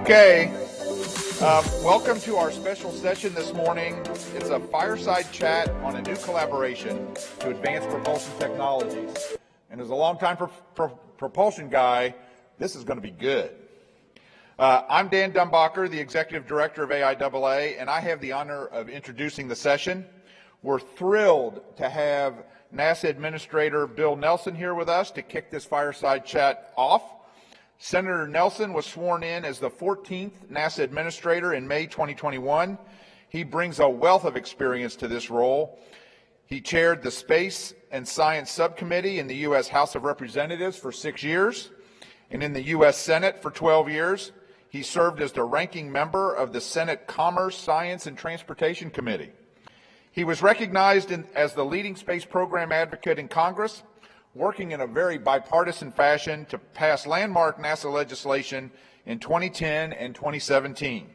Okay, welcome to our special session this morning. It's a fireside chat on a new collaboration to advance propulsion technologies. And as a longtime propulsion guy, this is going to be good. I'm Dan Dumbacher, the Executive Director of AIAA, and I have the honor of introducing the session. We're thrilled to have NASA Administrator Bill Nelson here with us to kick this fireside chat off. Senator Nelson was sworn in as the 14th NASA Administrator in May 2021. He brings a wealth of experience to this role. He chaired the Space and Science Subcommittee in the U.S. House of Representatives for 6 years, and in the U.S. Senate for 12 years. He served as the ranking member of the Senate Commerce, Science, and Transportation Committee. He was recognized as the leading space program advocate in Congress, working in a very bipartisan fashion to pass landmark NASA legislation in 2010 and 2017.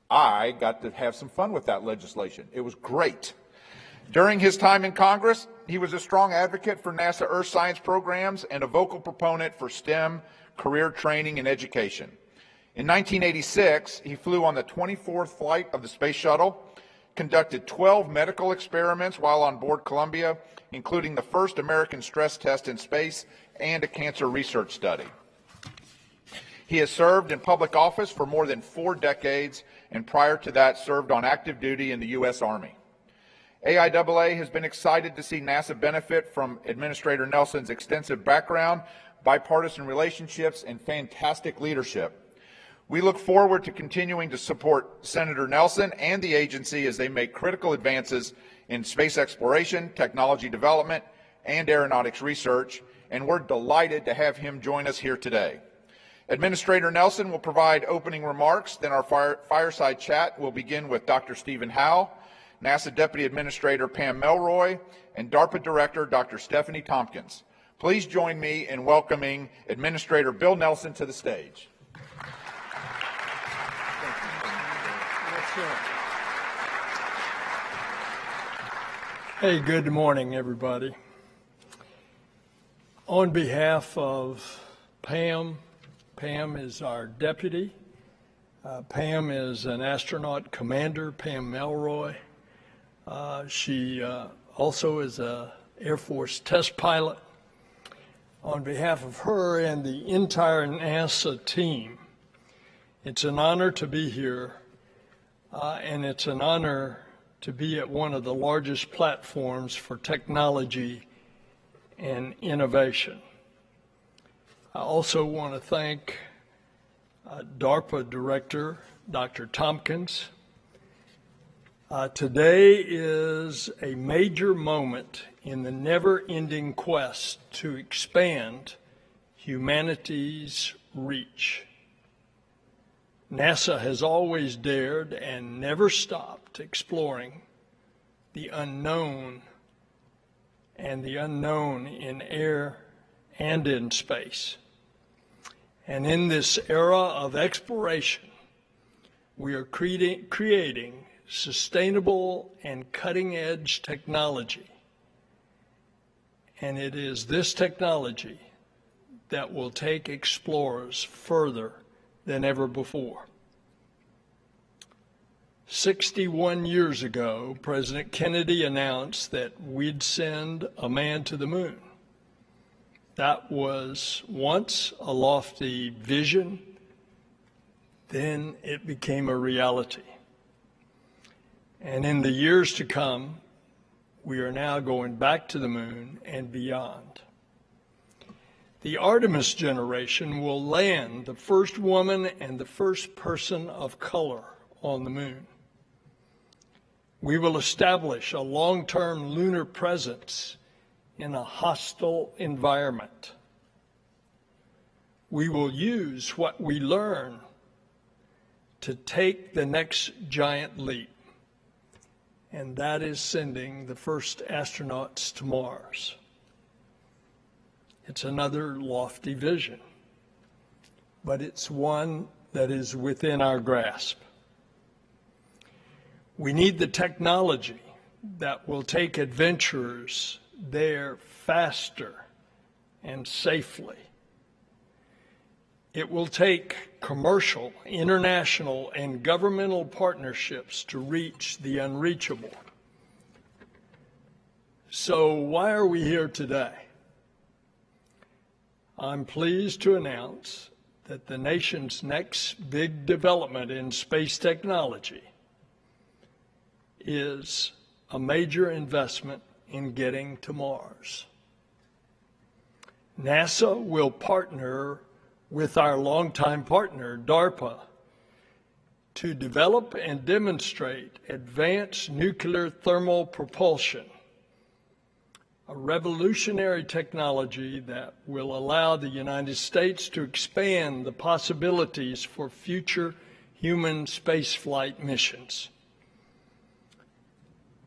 I got to have some fun with that legislation. It was great. During his time in Congress, he was a strong advocate for NASA Earth science programs and a vocal proponent for STEM career training and education. In 1986, he flew on the 24th flight of the Space Shuttle, conducted 12 medical experiments while on board Columbia, including the first American stress test in space and a cancer research study. He has served in public office for more than 4 decades, and prior to that served on active duty in the U.S. Army. AIAA has been excited to see NASA benefit from Administrator Nelson's extensive background, bipartisan relationships, and fantastic leadership. We look forward to continuing to support Senator Nelson and the agency as they make critical advances in space exploration, technology development, and aeronautics research, and we're delighted to have him join us here today. Administrator Nelson will provide opening remarks, then our fireside chat will begin with Dr. Stephen Howe, NASA Deputy Administrator Pam Melroy, and DARPA Director Dr. Stephanie Tompkins. Please join me in welcoming Administrator Bill Nelson to the stage. Hey, good morning, everybody. On behalf of Pam is our deputy. Pam is an astronaut commander, Pam Melroy. She also is an Air Force test pilot. On behalf of her and the entire NASA team, it's an honor to be here, and it's an honor to be at one of the largest platforms for technology and innovation. I also want to thank DARPA Director Dr. Tompkins. Today is a major moment in the never-ending quest to expand humanity's reach. NASA has always dared and never stopped exploring the unknown and the unknown in air and in space. And in this era of exploration, we are creating sustainable and cutting-edge technology. And it is this technology that will take explorers further than ever before. 61 years ago, President Kennedy announced that we'd send a man to the moon. That was once a lofty vision, then it became a reality. And in the years to come, we are now going back to the moon and beyond. The Artemis generation will land the first woman and the first person of color on the moon. We will establish a long-term lunar presence in a hostile environment. We will use what we learn to take the next giant leap, and that is sending the first astronauts to Mars. It's another lofty vision, but it's one that is within our grasp. We need the technology that will take adventurers there faster and safely. It will take commercial, international, and governmental partnerships to reach the unreachable. So why are we here today? I'm pleased to announce that the nation's next big development in space technology is a major investment in getting to Mars. NASA will partner with our longtime partner, DARPA, to develop and demonstrate advanced nuclear thermal propulsion, a revolutionary technology that will allow the United States to expand the possibilities for future human spaceflight missions.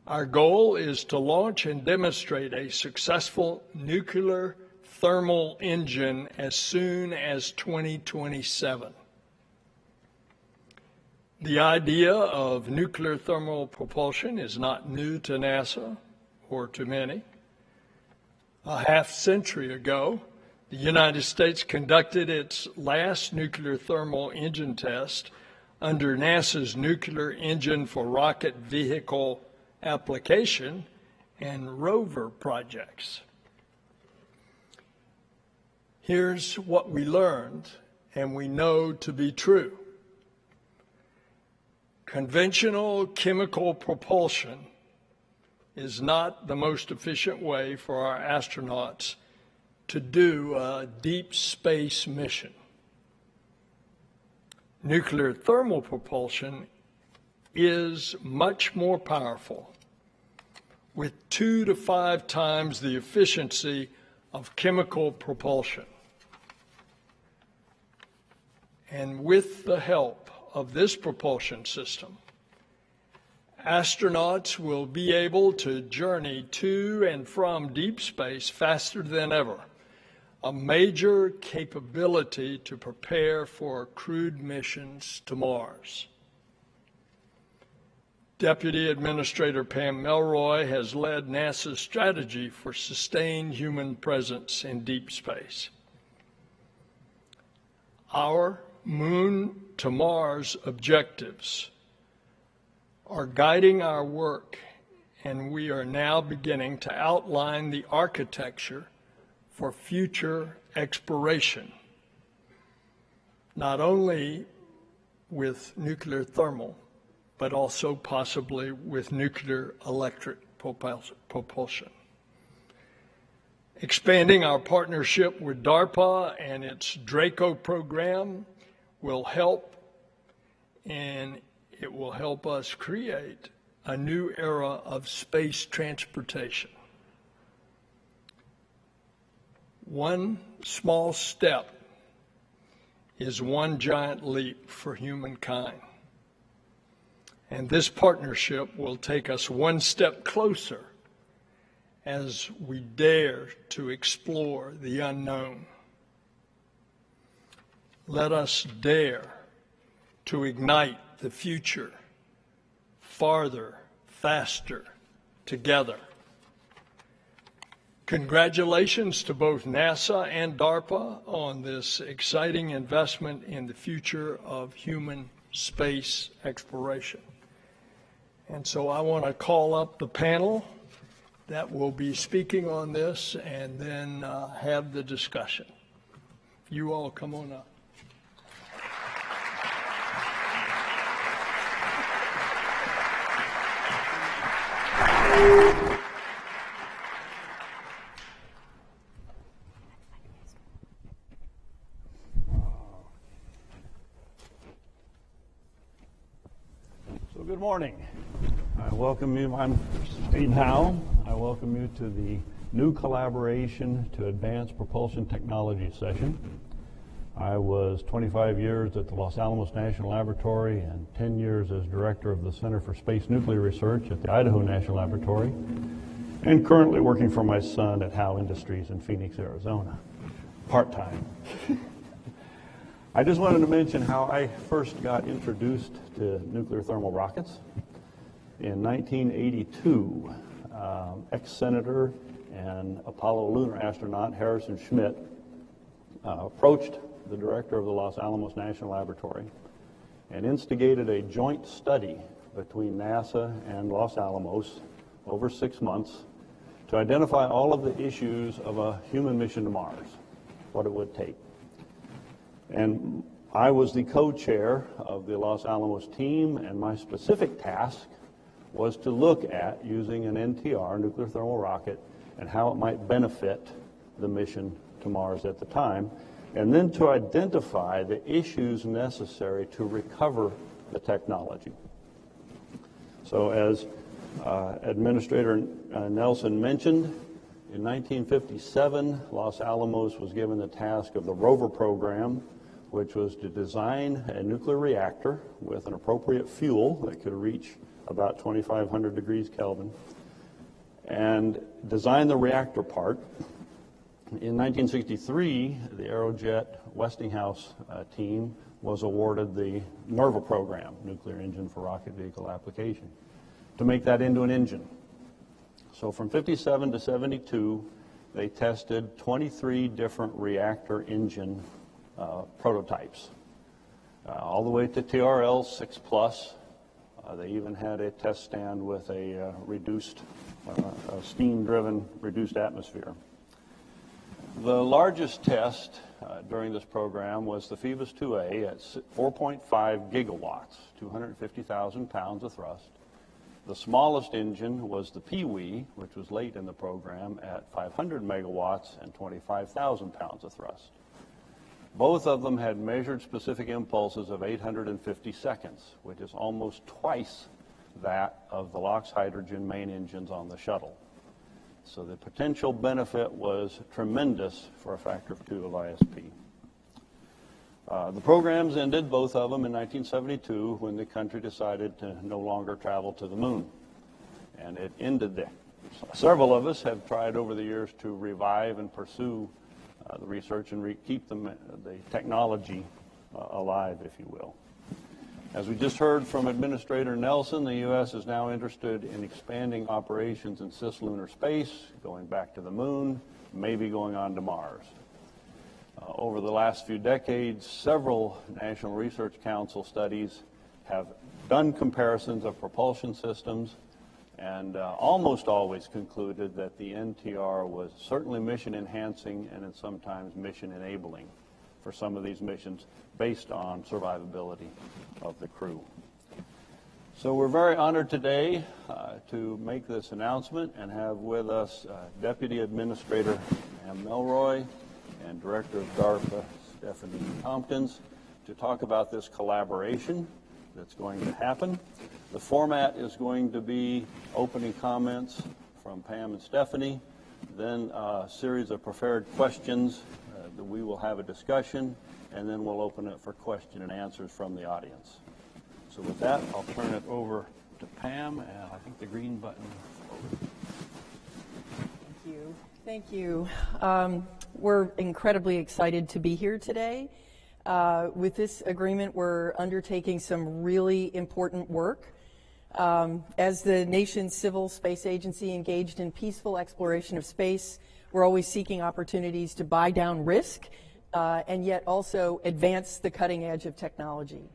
Our goal is to launch and demonstrate a successful nuclear thermal engine as soon as 2027. The idea of nuclear thermal propulsion is not new to NASA or to many. A half-century ago, the United States conducted its last nuclear thermal engine test under NASA's Nuclear Engine for Rocket Vehicle Application and rover projects. Here's what we learned and we know to be true. Conventional chemical propulsion is not the most efficient way for our astronauts to do a deep space mission. Nuclear thermal propulsion is much more powerful, with 2 to 5 times the efficiency of chemical propulsion. And with the help of this propulsion system, astronauts will be able to journey to and from deep space faster than ever, a major capability to prepare for crewed missions to Mars. Deputy Administrator Pam Melroy has led NASA's strategy for sustained human presence in deep space. Our Moon to Mars objectives are guiding our work, and we are now beginning to outline the architecture for future exploration, not only with nuclear thermal, but also possibly with nuclear electric propulsion. Expanding our partnership with DARPA and its Draco program will help, and it will help us create a new era of space transportation. One small step is one giant leap for humankind. And this partnership will take us one step closer as we dare to explore the unknown. Let us dare to ignite the future farther, faster, together. Congratulations to both NASA and DARPA on this exciting investment in the future of human space exploration. And so I want to call up the panel that will be speaking on this and then have the discussion. You all come on up. Good morning. I welcome you. I'm Steve Howe. I welcome you to the new collaboration to advance propulsion technology session. I was 25 years at the Los Alamos National Laboratory and 10 years as director of the Center for Space Nuclear Research at the Idaho National Laboratory, and currently working for my son at Howe Industries in Phoenix, Arizona, part-time. I just wanted to mention how I first got introduced to nuclear thermal rockets. In 1982, ex-senator and Apollo lunar astronaut Harrison Schmitt approached the director of the Los Alamos National Laboratory and instigated a joint study between NASA and Los Alamos over 6 months to identify all of the issues of a human mission to Mars, what it would take. And I was the co-chair of the Los Alamos team, and my specific task was to look at using an NTR, nuclear thermal rocket, and how it might benefit the mission to Mars at the time, and then to identify the issues necessary to recover the technology. So as Administrator Nelson mentioned, in 1957, Los Alamos was given the task of the rover program, which was to design a nuclear reactor with an appropriate fuel that could reach about 2,500 degrees Kelvin, and design the reactor part. In 1963, the Aerojet Westinghouse team was awarded the NERVA program, Nuclear Engine for Rocket Vehicle Application, to make that into an engine. So from 57 to 72, they tested 23 different reactor engine prototypes, all the way to TRL 6+. They even had a test stand with a reduced, steam-driven reduced atmosphere. The largest test during this program was the Phoebus 2A at 4.5 gigawatts, 250,000 pounds of thrust. The smallest engine was the Pee-wee, which was late in the program, at 500 megawatts and 25,000 pounds of thrust. Both of them had measured specific impulses of 850 seconds, which is almost twice that of the LOX hydrogen main engines on the shuttle. So the potential benefit was tremendous for a factor of 2 of ISP. The programs ended, both of them, in 1972 when the country decided to no longer travel to the moon. And it ended there. Several of us have tried over the years to revive and pursue the research and keep the technology alive, if you will. As we just heard from Administrator Nelson, the U.S. is now interested in expanding operations in cislunar space, going back to the moon, maybe going on to Mars. Over the last few decades, several National Research Council studies have done comparisons of propulsion systems and almost always concluded that the NTR was certainly mission enhancing and sometimes mission enabling for some of these missions based on survivability of the crew. So we're very honored today to make this announcement and have with us Deputy Administrator Pam Melroy and Director of DARPA Stephanie Tompkins to talk about this collaboration that's going to happen. The format is going to be opening comments from Pam and Stephanie, then a series of prepared questions that we will have a discussion, and then we'll open it for question and answers from the audience. So with that, I'll turn it over to Pam, and I think the green button. Thank you. We're incredibly excited to be here today. With this agreement, we're undertaking some really important work. As the nation's civil space agency engaged in peaceful exploration of space, we're always seeking opportunities to buy down risk and yet also advance the cutting edge of technology.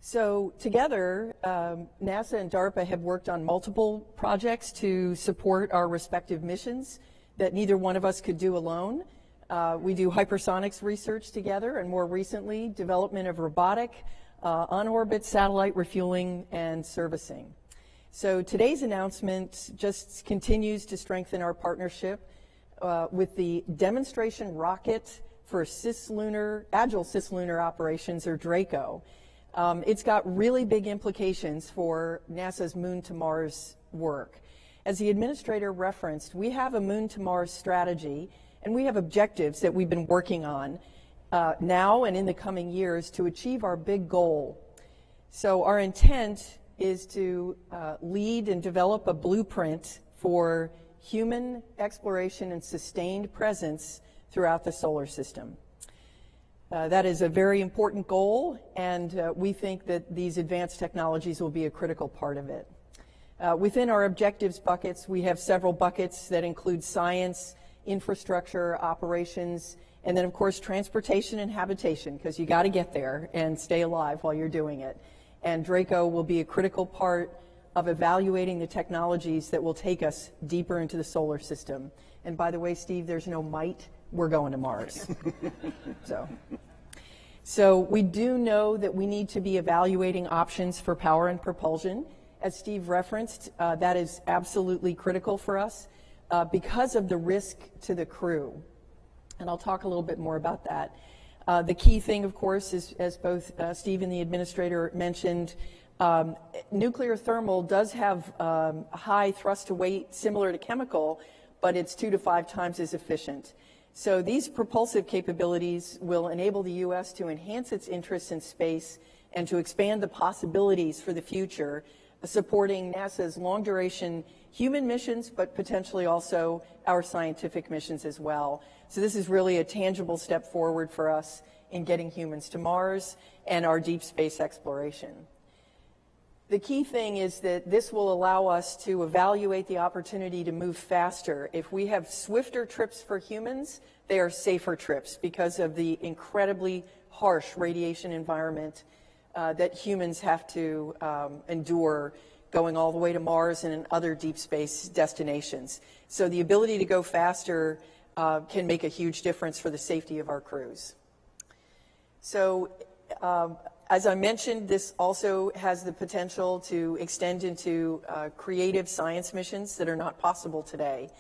So together, NASA and DARPA have worked on multiple projects to support our respective missions that neither one of us could do alone. We do hypersonics research together, and more recently, development of robotic, on-orbit satellite refueling and servicing. So today's announcement just continues to strengthen our partnership with the demonstration rocket for agile cislunar operations, or DRACO. It's got really big implications for NASA's Moon to Mars work. As the administrator referenced, we have a Moon to Mars strategy, and we have objectives that we've been working on now and in the coming years to achieve our big goal. So our intent is to lead and develop a blueprint for human exploration and sustained presence throughout the solar system. That is a very important goal, and we think that these advanced technologies will be a critical part of it. Within our objectives buckets, we have several buckets that include science, infrastructure, operations, and then, of course, transportation and habitation, because you got to get there and stay alive while you're doing it. And DRACO will be a critical part of evaluating the technologies that will take us deeper into the solar system. And by the way, Steve, there's no might. We're going to Mars. So we do know that we need to be evaluating options for power and propulsion. As Steve referenced, that is absolutely critical for us because of the risk to the crew. And I'll talk a little bit more about that. The key thing, of course, is, as both Steve and the administrator mentioned, nuclear thermal does have high thrust to weight similar to chemical, but it's 2 to 5 times as efficient. So these propulsive capabilities will enable the U.S. to enhance its interests in space and to expand the possibilities for the future, supporting NASA's long-duration human missions, but potentially also our scientific missions as well. So this is really a tangible step forward for us in getting humans to Mars and our deep space exploration. The key thing is that this will allow us to evaluate the opportunity to move faster. If we have swifter trips for humans, they are safer trips because of the incredibly harsh radiation environment that humans have to endure going all the way to Mars and in other deep space destinations. So the ability to go faster can make a huge difference for the safety of our crews. So as I mentioned, this also has the potential to extend into creative science missions that are not possible today.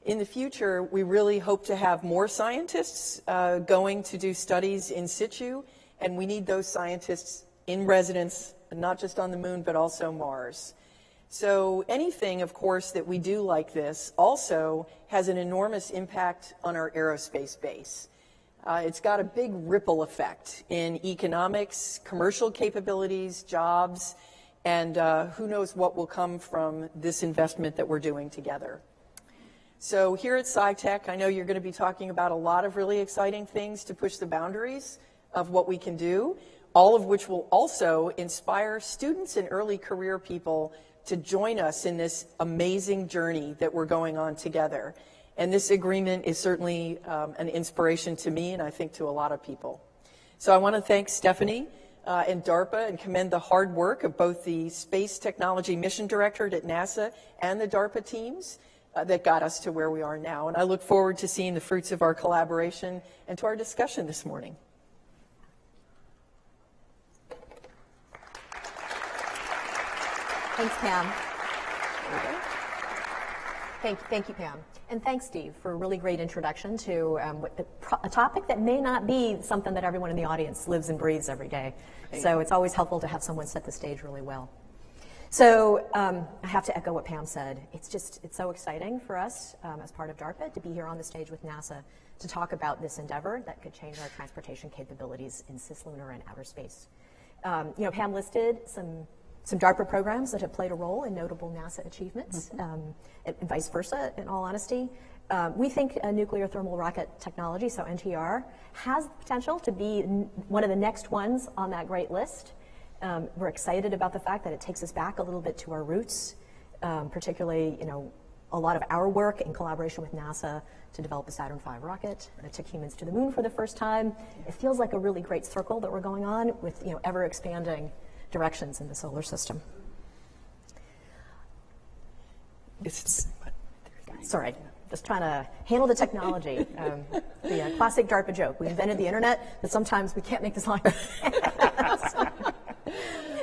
In the future, we really hope to have more scientists going to do studies in situ, and we need those scientists in residence, not just on the moon, but also Mars. So anything, of course, that we do like this also has an enormous impact on our aerospace base. It's got a big ripple effect in economics, commercial capabilities, jobs, and who knows what will come from this investment that we're doing together. So here at SciTech, I know you're going to be talking about a lot of really exciting things to push the boundaries of what we can do, all of which will also inspire students and early career people to join us in this amazing journey that we're going on together. And this agreement is certainly an inspiration to me, and I think to a lot of people. So I want to thank Stephanie and DARPA and commend the hard work of both the Space Technology Mission Directorate at NASA and the DARPA teams that got us to where we are now. And I look forward to seeing the fruits of our collaboration and to our discussion this morning. Thanks, Pam. Thank you, Pam. And thanks, Steve, for a really great introduction to a topic that may not be something that everyone in the audience lives and breathes every day. So it's always helpful to have someone set the stage really well. So I have to echo what Pam said. It's so exciting for us as part of DARPA to be here on the stage with NASA to talk about this endeavor that could change our transportation capabilities in cislunar and outer space. Pam listed some DARPA programs that have played a role in notable NASA achievements, and vice versa, in all honesty. We think nuclear thermal rocket technology, so NTR, has the potential to be one of the next ones on that great list. We're excited about the fact that it takes us back a little bit to our roots, particularly, a lot of our work in collaboration with NASA to develop a Saturn V rocket that took humans to the moon for the first time. It feels like a really great circle that we're going on with, ever-expanding directions in the solar system. Sorry, just trying to handle the technology. The classic DARPA joke. We invented the internet, but sometimes we can't make this line.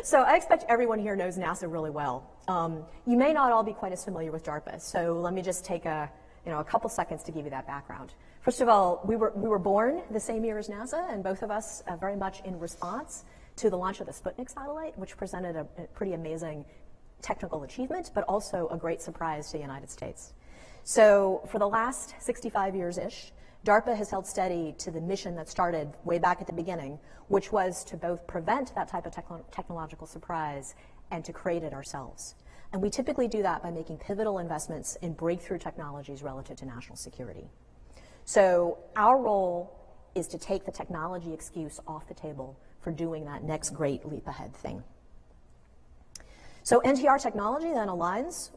So I expect everyone here knows NASA really well. You may not all be quite as familiar with DARPA, so let me just take a couple seconds to give you that background. First of all, we were born the same year as NASA, and both of us very much in response to the launch of the Sputnik satellite, which presented a pretty amazing technical achievement, but also a great surprise to the United States. So for the last 65 years-ish, DARPA has held steady to the mission that started way back at the beginning, which was to both prevent that type of technological surprise and to create it ourselves. And we typically do that by making pivotal investments in breakthrough technologies relative to national security. So our role is to take the technology excuse off the table for doing that next great leap ahead thing. So NTR technology then aligns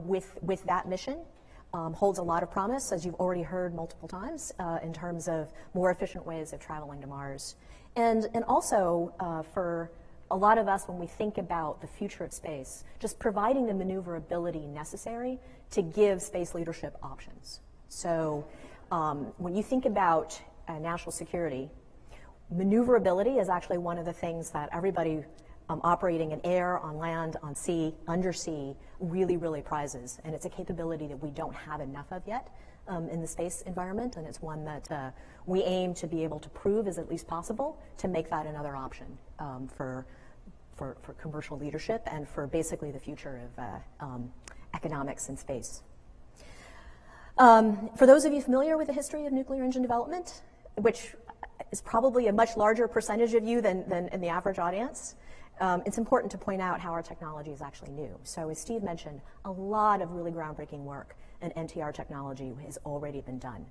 with that mission, holds a lot of promise, as you've already heard multiple times, in terms of more efficient ways of traveling to Mars. And also for a lot of us, when we think about the future of space, just providing the maneuverability necessary to give space leadership options. So when you think about national security, maneuverability is actually one of the things that everybody operating in air, on land, on sea, undersea, really, really prizes. And it's a capability that we don't have enough of yet in the space environment, and it's one that we aim to be able to prove is at least possible to make that another option for commercial leadership and for basically the future of economics in space. For those of you familiar with the history of nuclear engine development, which is probably a much larger percentage of you than in the average audience, it's important to point out how our technology is actually new. So as Steve mentioned, a lot of really groundbreaking work in NTR technology has already been done.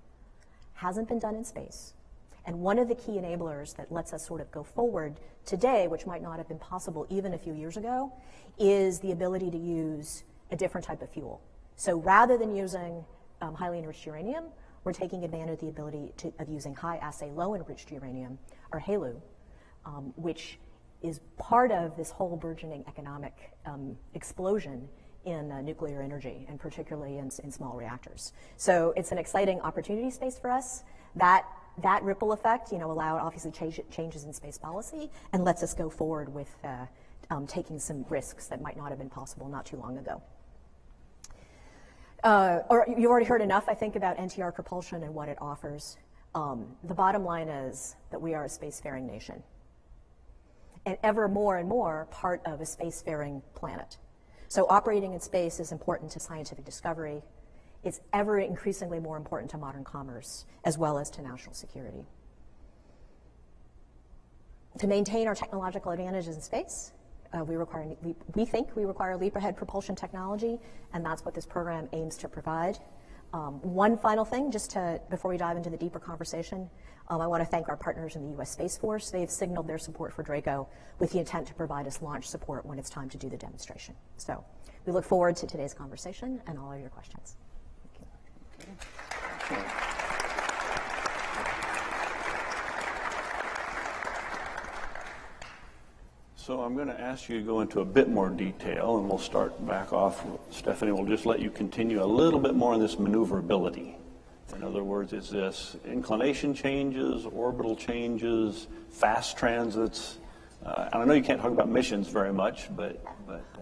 Hasn't been done in space. And one of the key enablers that lets us sort of go forward today, which might not have been possible even a few years ago, is the ability to use a different type of fuel. So rather than using highly enriched uranium, we're taking advantage of the ability of using high-assay, low-enriched uranium, or HALEU, which is part of this whole burgeoning economic explosion in nuclear energy, and particularly in small reactors. So it's an exciting opportunity space for us. That ripple effect, allowed obviously changes in space policy and lets us go forward with taking some risks that might not have been possible not too long ago. Or you've already heard enough, I think, about NTR propulsion and what it offers. The bottom line is that we are a spacefaring nation, and ever more and more part of a spacefaring planet. So operating in space is important to scientific discovery. It's ever increasingly more important to modern commerce, as well as to national security. To maintain our technological advantages in space, we think we require leap-ahead propulsion technology, and that's what this program aims to provide. One final thing, before we dive into the deeper conversation, I want to thank our partners in the U.S. Space Force. They've signaled their support for Draco with the intent to provide us launch support when it's time to do the demonstration. So we look forward to today's conversation and all of your questions. Thank you. So I'm going to ask you to go into a bit more detail, and we'll start back off. Stephanie, we'll just let you continue a little bit more on this maneuverability. In other words, is this inclination changes, orbital changes, fast transits? I know you can't talk about missions very much, but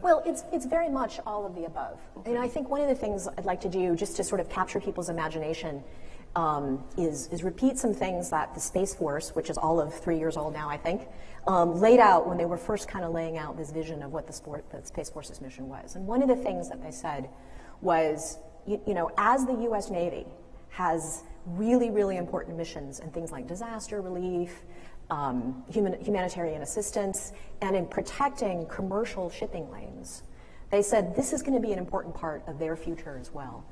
Well, it's very much all of the above. Okay. And I think one of the things I'd like to do, just to sort of capture people's imagination, is repeat some things that the Space Force, which is all of 3 years old now, I think, laid out when they were first kind of laying out this vision of what the Space Force's mission was. And one of the things that they said was, you know, as the U.S. Navy has really, really important missions in things like disaster relief, humanitarian assistance, and in protecting commercial shipping lanes, they said this is going to be an important part of their future as well.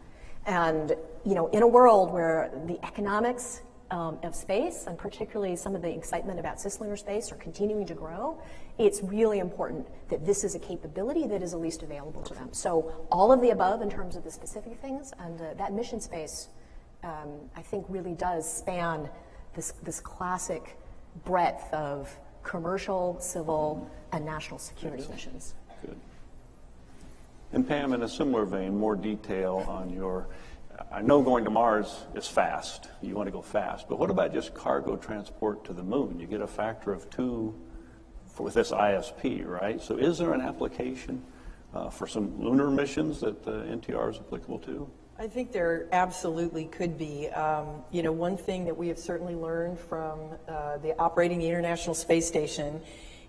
And, you know, in a world where the economics of space, and particularly some of the excitement about cislunar space, are continuing to grow, it's really important that this is a capability that is at least available to them. So all of the above in terms of the specific things, and that mission space, I think, really does span this classic breadth of commercial, civil, and national security missions. Good. And Pam, in a similar vein, more detail on your, I know going to Mars is fast, you want to go fast, but what about just cargo transport to the moon? You get a factor of 2 with this ISP, right? So is there an application for some lunar missions that NTR is applicable to? I think there absolutely could be. You know, one thing that we have certainly learned from operating the International Space Station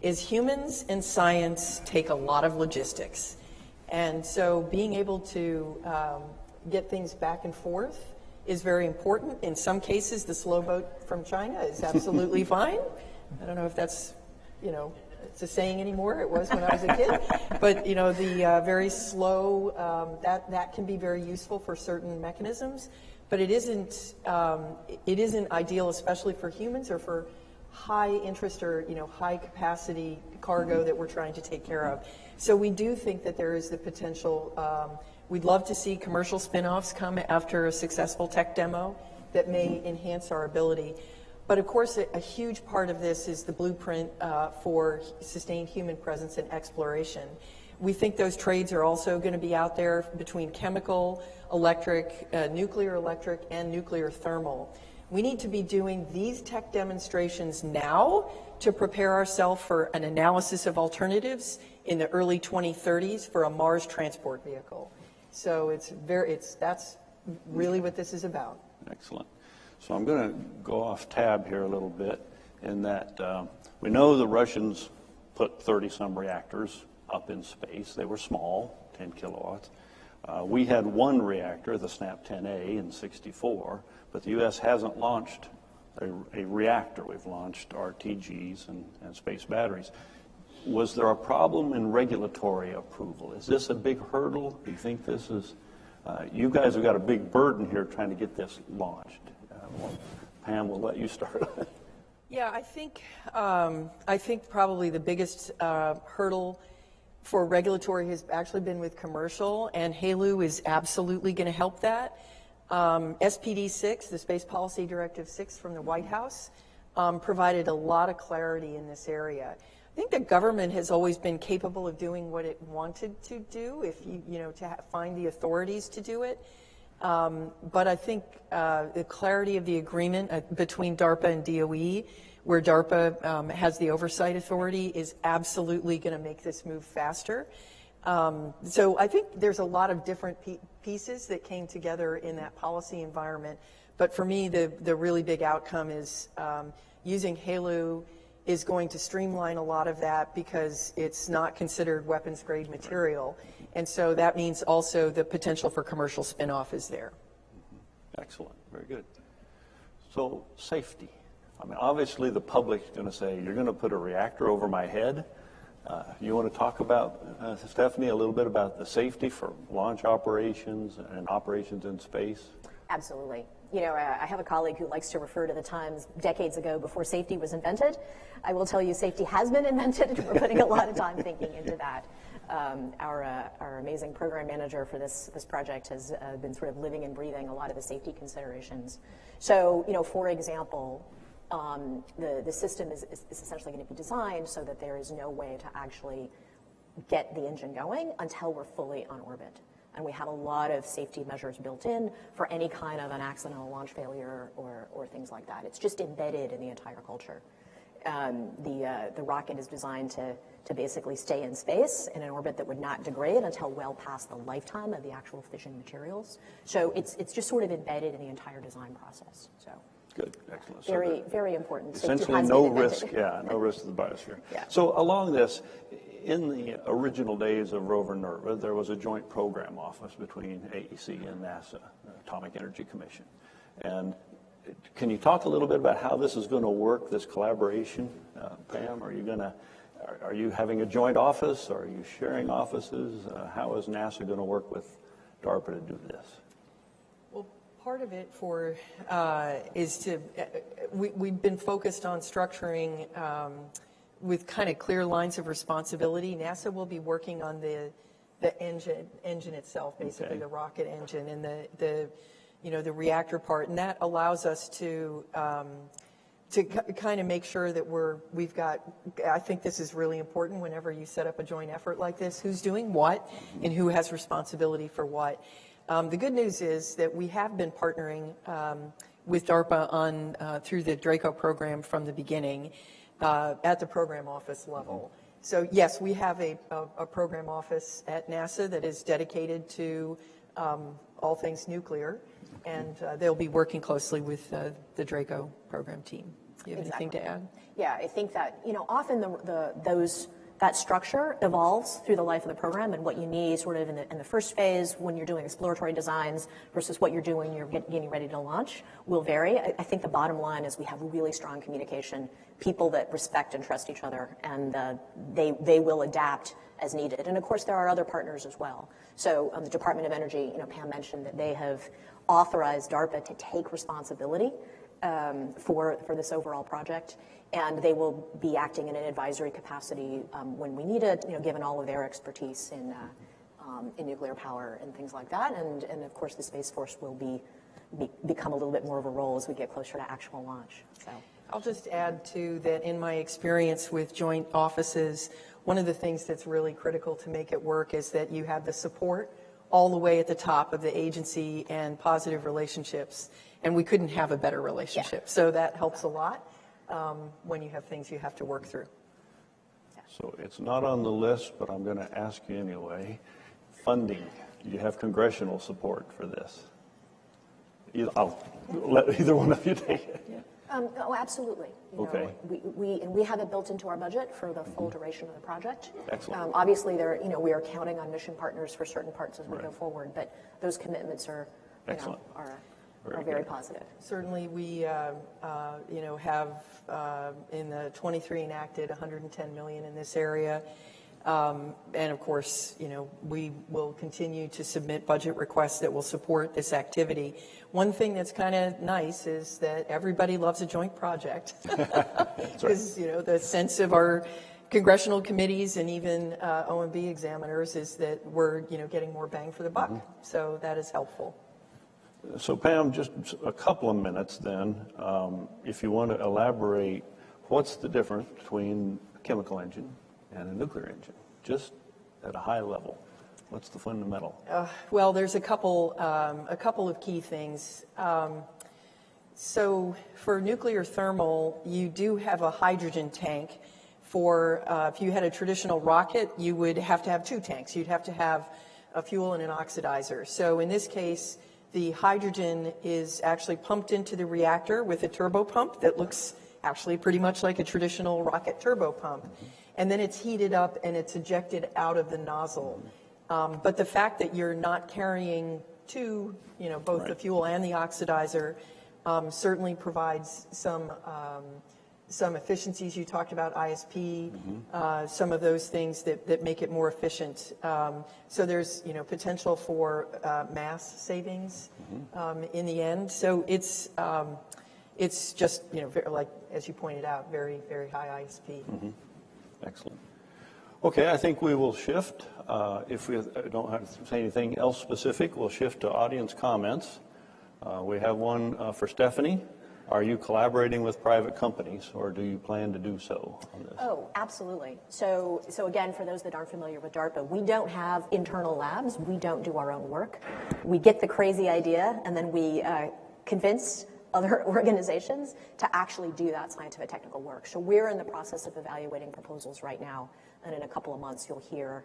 is humans and science take a lot of logistics. And so being able to get things back and forth is very important. In some cases, the slow boat from China is absolutely fine. I don't know if that's, you know, it's a saying anymore. It was when I was a kid. But, you know, the very slow, that can be very useful for certain mechanisms. But it isn't ideal, especially for humans or for high interest or, you know, high capacity cargo that we're trying to take care of. So we do think that there is the potential. We'd love to see commercial spin-offs come after a successful tech demo that may enhance our ability. But of course, a huge part of this is the blueprint for sustained human presence and exploration. We think those trades are also going to be out there between chemical, electric, nuclear electric, and nuclear thermal. We need to be doing these tech demonstrations now to prepare ourselves for an analysis of alternatives in the early 2030s for a Mars transport vehicle. So that's really what this is about. Excellent. So I'm going to go off tab here a little bit in that we know the Russians put 30-some reactors up in space. They were small, 10 kilowatts. We had one reactor, the SNAP-10A, in '64, but the U.S. hasn't launched a reactor. We've launched RTGs and space batteries. Was there a problem in regulatory approval? Is this a big hurdle? Do you think this is, you guys have got a big burden here trying to get this launched. Pam, we'll let you start. Yeah, I think probably the biggest hurdle for regulatory has actually been with commercial, and HALEU is absolutely going to help that. SPD 6, the Space Policy Directive 6 from the White House, provided a lot of clarity in this area. I think the government has always been capable of doing what it wanted to do, if to find the authorities to do it. But I think the clarity of the agreement between DARPA and DOE, where DARPA has the oversight authority, is absolutely going to make this move faster. So I think there's a lot of different pieces that came together in that policy environment. But for me, the really big outcome is using HALEU is going to streamline a lot of that because it's not considered weapons grade material. And so that means also the potential for commercial spin-off is there. Excellent, very good. So safety. I mean, obviously the public's going to say, you're going to put a reactor over my head. You want to talk about, Stephanie, a little bit about the safety for launch operations and operations in space? Absolutely. You know, I have a colleague who likes to refer to the times decades ago before safety was invented. I will tell you safety has been invented, and we're putting a lot of time thinking into that. Our amazing program manager for this project has been sort of living and breathing a lot of the safety considerations. So, you know, for example, The system is essentially going to be designed so that there is no way to actually get the engine going until we're fully on orbit. And we have a lot of safety measures built in for any kind of an accidental launch failure or things like that. It's just embedded in the entire culture. The rocket is designed to basically stay in space in an orbit that would not degrade until well past the lifetime of the actual fission materials. So it's just sort of embedded in the entire design process. So good, excellent. Very, very important. Essentially, no risk. Yeah, no risk to the biosphere. Yeah. So along this, in the original days of rover NERPA, there was a joint program office between AEC and NASA, Atomic Energy Commission. And can you talk a little bit about how this is going to work, this collaboration? Pam, are you having a joint office? Are you sharing offices? How is NASA going to work with DARPA to do this? Well, part of it is to, we've been focused on structuring with kind of clear lines of responsibility. NASA will be working on the engine itself, basically, the rocket engine and the reactor part, and that allows us to kind of make sure that we've got, I think this is really important whenever you set up a joint effort like this, who's doing what and who has responsibility for what. The good news is that we have been partnering with DARPA through the Draco program from the beginning at the program office level. So yes, we have a program office at NASA that is dedicated to all things nuclear, and they'll be working closely with the Draco program team. Do you have anything to add? Yeah, I think that, often that structure evolves through the life of the program, and what you need sort of in the first phase when you're doing exploratory designs versus what you're doing when you're getting ready to launch will vary. I think the bottom line is we have really strong communication, people that respect and trust each other, and they will adapt as needed. And of course, there are other partners as well. So the Department of Energy, Pam mentioned that they have authorized DARPA to take responsibility for this overall project, and they will be acting in an advisory capacity when we need it, given all of their expertise in nuclear power and things like that. And of course, the Space Force will become a little bit more of a role as we get closer to actual launch. So I'll just add to that, in my experience with joint offices, one of the things that's really critical to make it work is that you have the support all the way at the top of the agency and positive relationships. And we couldn't have a better relationship. Yeah. So that helps a lot when you have things you have to work through. So it's not on the list, but I'm going to ask you anyway. Funding. Do you have congressional support for this? I'll let either one of you take it. Yeah. Oh, absolutely. Okay. We have it built into our budget for the full duration of the project. Excellent. Obviously, we are counting on mission partners for certain parts as we go forward, but those commitments are very positive. Certainly, we have in the 23 enacted $110 million in this area. And of course, we will continue to submit budget requests that will support this activity. One thing that's kind of nice is that everybody loves a joint project. Because, the sense of our congressional committees and even OMB examiners is that we're, getting more bang for the buck. So that is helpful. So Pam, just a couple of minutes then, if you want to elaborate, what's the difference between a chemical engine and a nuclear engine, just at a high level? What's the fundamental? Well, there's a couple of key things. So for nuclear thermal, you do have a hydrogen tank. For if you had a traditional rocket, you would have to have two tanks. You'd have to have a fuel and an oxidizer. So in this case, the hydrogen is actually pumped into the reactor with a turbo pump that looks actually pretty much like a traditional rocket turbo pump. And then it's heated up and it's ejected out of the nozzle. But the fact that you're not carrying two, both the fuel and the oxidizer certainly provides some efficiencies. You talked about ISP, some of those things that make it more efficient. So there's, potential for mass savings in the end. So it's just, like, as you pointed out, very, very high ISP. Excellent. Okay, I think we will shift. If we don't have to say anything else specific, we'll shift to audience comments. We have one for Stephanie. Are you collaborating with private companies, or do you plan to do so on this? Oh, absolutely. So again, for those that aren't familiar with DARPA, we don't have internal labs. We don't do our own work. We get the crazy idea, and then we convince other organizations to actually do that scientific technical work. So we're in the process of evaluating proposals right now, and in a couple of months you'll hear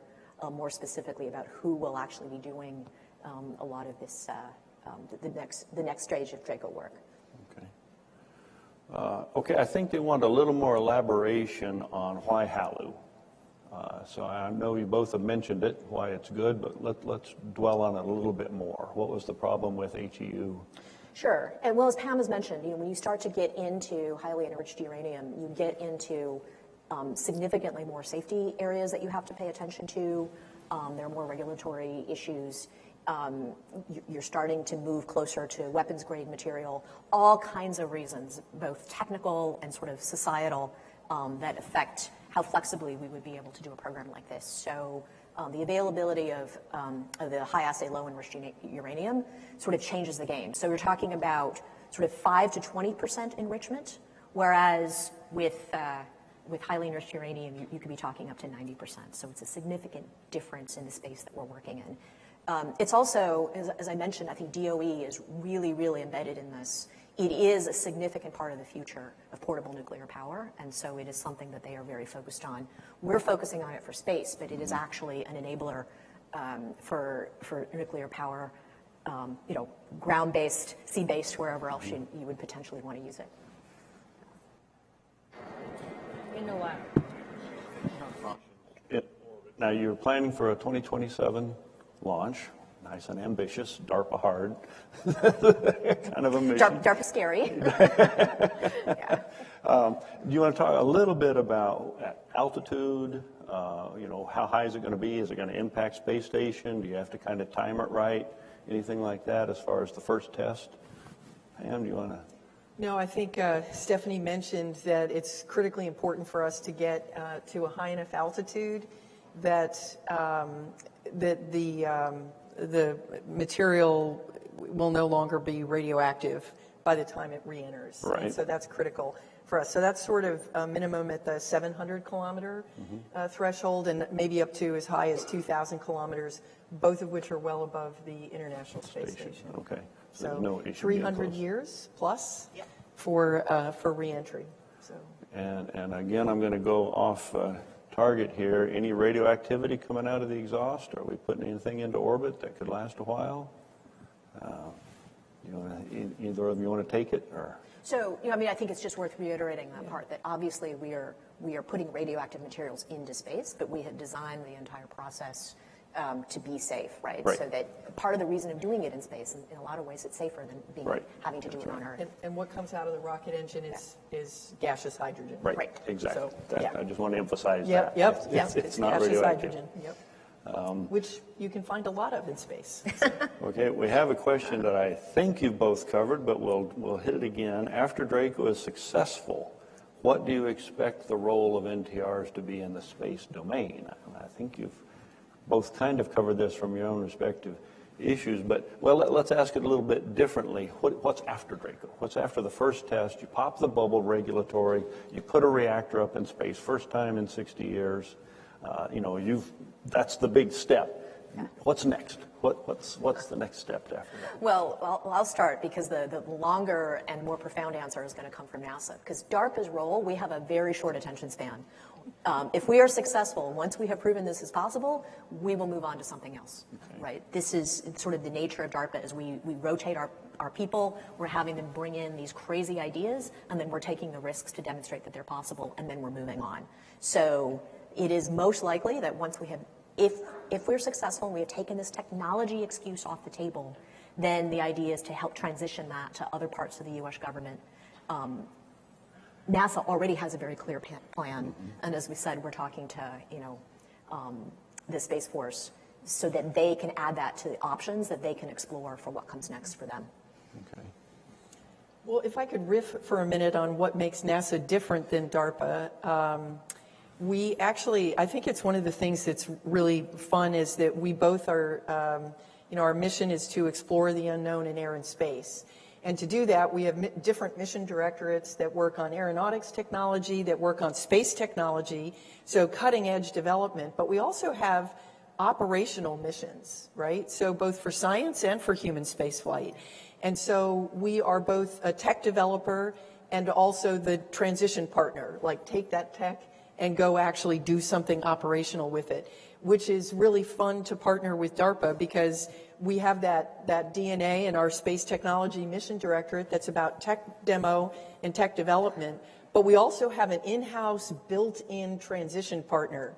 more specifically about who will actually be doing a lot of this, the next stage of DRACO work. Okay, I think they want a little more elaboration on why HALU. So I know you both have mentioned it, why it's good, but let's dwell on it a little bit more. What was the problem with HEU? Sure, and well, as Pam has mentioned, when you start to get into highly enriched uranium, you get into significantly more safety areas that you have to pay attention to. There are more regulatory issues. You're starting to move closer to weapons grade material, all kinds of reasons, both technical and sort of societal, that affect how flexibly we would be able to do a program like this. So the availability of the high assay low enriched uranium sort of changes the game. So we're talking about sort of 5 to 20% enrichment, whereas with highly enriched uranium, you could be talking up to 90%. So it's a significant difference in the space that we're working in. It's also, as I mentioned, I think DOE is really, really embedded in this. It is a significant part of the future of portable nuclear power, and so it is something that they are very focused on. We're focusing on it for space, but it is actually an enabler for nuclear power, ground-based, sea-based, wherever else you would potentially want to use it. In the lab. Now, you're planning for a 2027 launch. Nice and ambitious, DARPA hard, kind of a mission. DARPA scary. Yeah. Do you want to talk a little bit about altitude? How high is it going to be? Is it going to impact space station? Do you have to kind of time it right? Anything like that as far as the first test? Pam, do you want to? No, I think Stephanie mentioned that it's critically important for us to get to a high enough altitude that the material will no longer be radioactive by the time it re-enters. Right. And so that's critical for us. So that's sort of a minimum at the 700 kilometer threshold, and maybe up to as high as 2,000 kilometers, both of which are well above the International Space Station. Okay. So there's no issue 300 years plus for re-entry. So. And again, I'm going to go off target here. Any radioactivity coming out of the exhaust? Are we putting anything into orbit that could last a while? Either of you want to take it, or? So, I think it's just worth reiterating that part, that obviously we are putting radioactive materials into space, but we have designed the entire process to be safe, right? So that part of the reason of doing it in space, in a lot of ways, it's safer than having to do it on Earth. And what comes out of the rocket engine is gaseous hydrogen. Right. Exactly. So, I just want to emphasize that. Yep. It's not gaseous radioactive. hydrogen. Yep. Which you can find a lot of in space. Okay, we have a question that I think you've both covered, but we'll hit it again. After DRACO is successful, what do you expect the role of NTRs to be in the space domain? I think you've both kind of covered this from your own respective issues, but let's ask it a little bit differently. What's after DRACO? What's after the first test? You pop the bubble, regulatory, you put a reactor up in space, first time in 60 years. That's the big step. What's next? What's the next step after that? Well, I'll start, because the longer and more profound answer is going to come from NASA. Because DARPA's role, we have a very short attention span. If we are successful, once we have proven this is possible, we will move on to something else, right? This is sort of the nature of DARPA, is we rotate our people, we're having them bring in these crazy ideas, and then we're taking the risks to demonstrate that they're possible, and then we're moving on. So it is most likely that once we have, if we're successful and we have taken this technology excuse off the table, then the idea is to help transition that to other parts of the U.S. government. NASA already has a very clear plan, and as we said, we're talking to the Space Force so that they can add that to the options that they can explore for what comes next for them. Okay. Well, if I could riff for a minute on what makes NASA different than DARPA, I think it's one of the things that's really fun is that we both are, our mission is to explore the unknown in air and space. And to do that, we have different mission directorates that work on aeronautics technology, that work on space technology, so cutting edge development. But we also have operational missions, right? So both for science and for human spaceflight. And so we are both a tech developer and also the transition partner, like take that tech and go actually do something operational with it, which is really fun to partner with DARPA because we have that DNA in our Space Technology Mission Directorate that's about tech demo and tech development, but we also have an in-house built-in transition partner.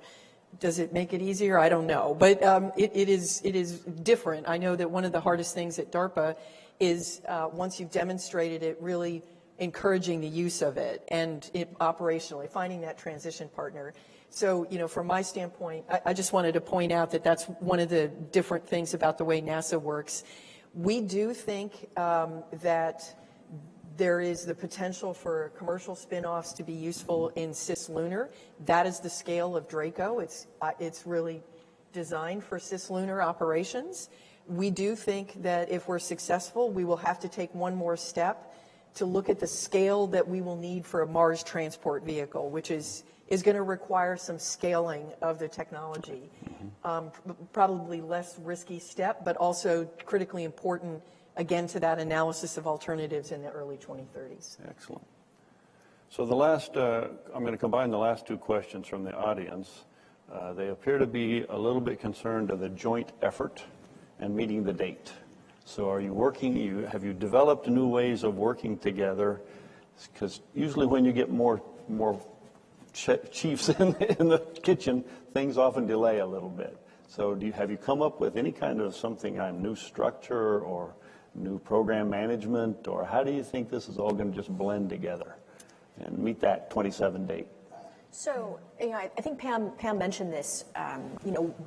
Does it make it easier? I don't know, but it is different. I know that one of the hardest things at DARPA is once you've demonstrated it, really encouraging the use of it and operationally, finding that transition partner. So, from my standpoint, I just wanted to point out that that's one of the different things about the way NASA works. We do think that there is the potential for commercial spin-offs to be useful in cislunar. That is the scale of Draco. It's really designed for cislunar operations. We do think that if we're successful, we will have to take one more step to look at the scale that we will need for a Mars transport vehicle, which is going to require some scaling of the technology. Probably less risky step, but also critically important, again, to that analysis of alternatives in the early 2030s. Excellent. So I'm going to combine the last two questions from the audience. They appear to be a little bit concerned of the joint effort and meeting the date. So are you have you developed new ways of working together? Because usually when you get more chiefs in the kitchen, things often delay a little bit. So have you come up with any kind of something on new structure or new program management, or how do you think this is all going to just blend together and meet that 27 date? So, I think Pam mentioned this.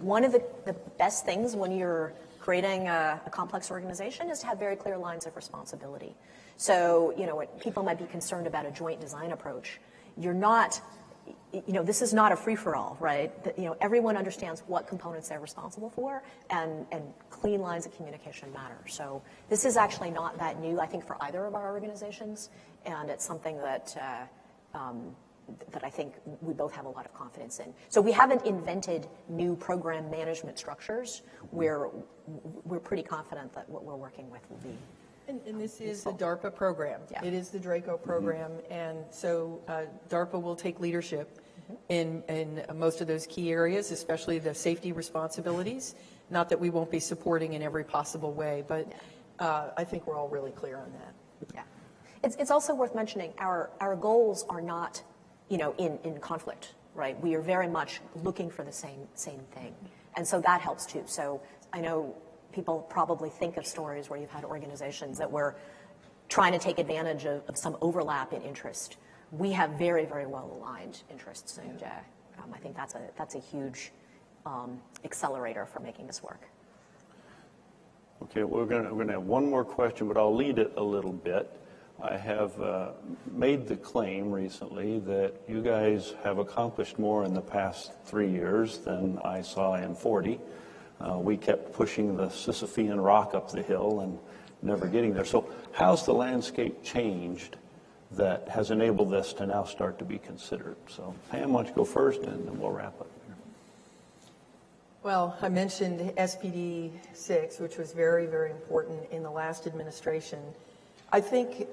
One of the best things when you're creating a complex organization is to have very clear lines of responsibility. So, people might be concerned about a joint design approach. You're not, this is not a free-for-all, right? Everyone understands what components they're responsible for, and clean lines of communication matter. So this is actually not that new, I think, for either of our organizations, and it's something that I think we both have a lot of confidence in. So we haven't invented new program management structures. We're pretty confident that what we're working with will be. And this is the DARPA program. Yeah. It is the Draco program, and so DARPA will take leadership in most of those key areas, especially the safety responsibilities. Not that we won't be supporting in every possible way, but I think we're all really clear on that. Yeah. It's also worth mentioning our goals are not in conflict, right? We are very much looking for the same thing. And so that helps too. So I know people probably think of stories where you've had organizations that were trying to take advantage of some overlap in interest. We have very, very well aligned interests, and I think that's a huge accelerator for making this work. Okay, we're going to have one more question, but I'll lead it a little bit. I have made the claim recently that you guys have accomplished more in the past 3 years than I saw in 40. We kept pushing the Sisyphean rock up the hill and never getting there. So how's the landscape changed that has enabled this to now start to be considered? So Pam, why don't you go first, and then we'll wrap up here. Well, I mentioned SPD 6, which was very, very important in the last administration. I think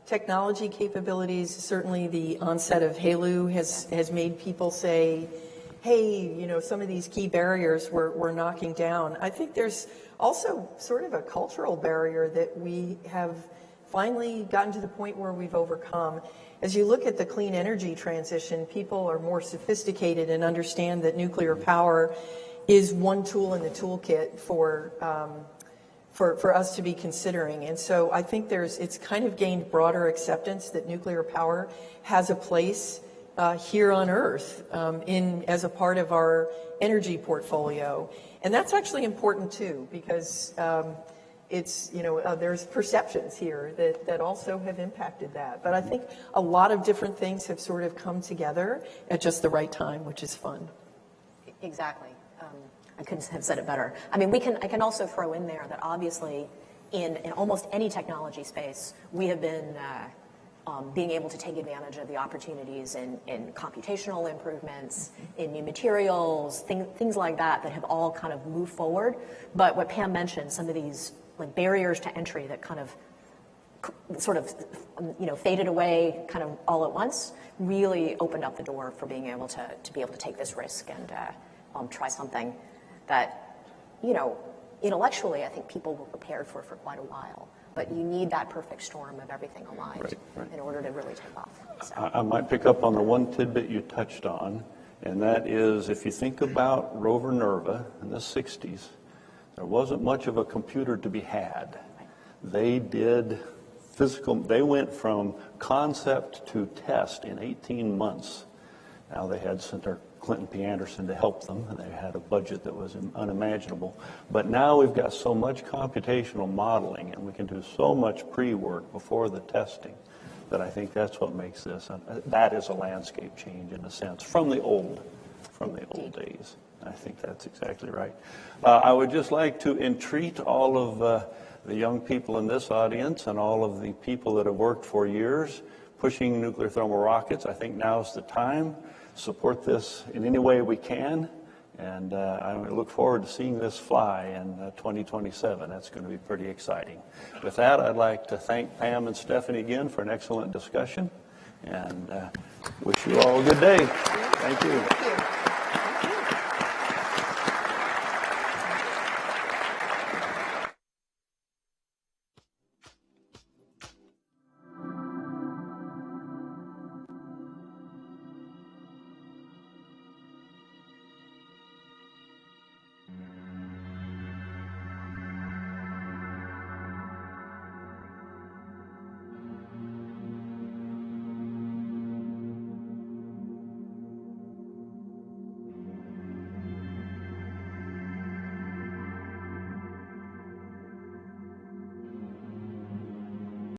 technology capabilities, certainly the onset of HALU has made people say, hey, some of these key barriers we're knocking down. I think there's also sort of a cultural barrier that we have finally gotten to the point where we've overcome. As you look at the clean energy transition, people are more sophisticated and understand that nuclear power is one tool in the toolkit for us to be considering. And so I think it's kind of gained broader acceptance that nuclear power has a place here on Earth as a part of our energy portfolio. And that's actually important too, because there's perceptions here that also have impacted that. But I think a lot of different things have sort of come together at just the right time, which is fun. Exactly. I couldn't have said it better. I mean, I can also throw in there that obviously, in almost any technology space, we have been being able to take advantage of the opportunities in computational improvements, in new materials, things like that have all kind of moved forward. But what Pam mentioned, some of these like barriers to entry that kind of sort of, faded away kind of all at once, really opened up the door for being able to be able to take this risk and try something that, intellectually, I think people were prepared for quite a while. But you need that perfect storm of everything aligned in order to really take off. So. I might pick up on the one tidbit you touched on, and that is if you think about rover Nerva in the 60s, there wasn't much of a computer to be had. They did they went from concept to test in 18 months. Now they had Senator Clinton P. Anderson to help them, and they had a budget that was unimaginable. But now we've got so much computational modeling, and we can do so much pre-work before the testing that I think that's what makes this, that is a landscape change in a sense from the old days. I think that's exactly right. I would just like to entreat all of the young people in this audience and all of the people that have worked for years pushing nuclear thermal rockets. I think now's the time. Support this in any way we can, and I look forward to seeing this fly in 2027. That's going to be pretty exciting. With that, I'd like to thank Pam and Stephanie again for an excellent discussion, and wish you all a good day. Thank you. Thank you.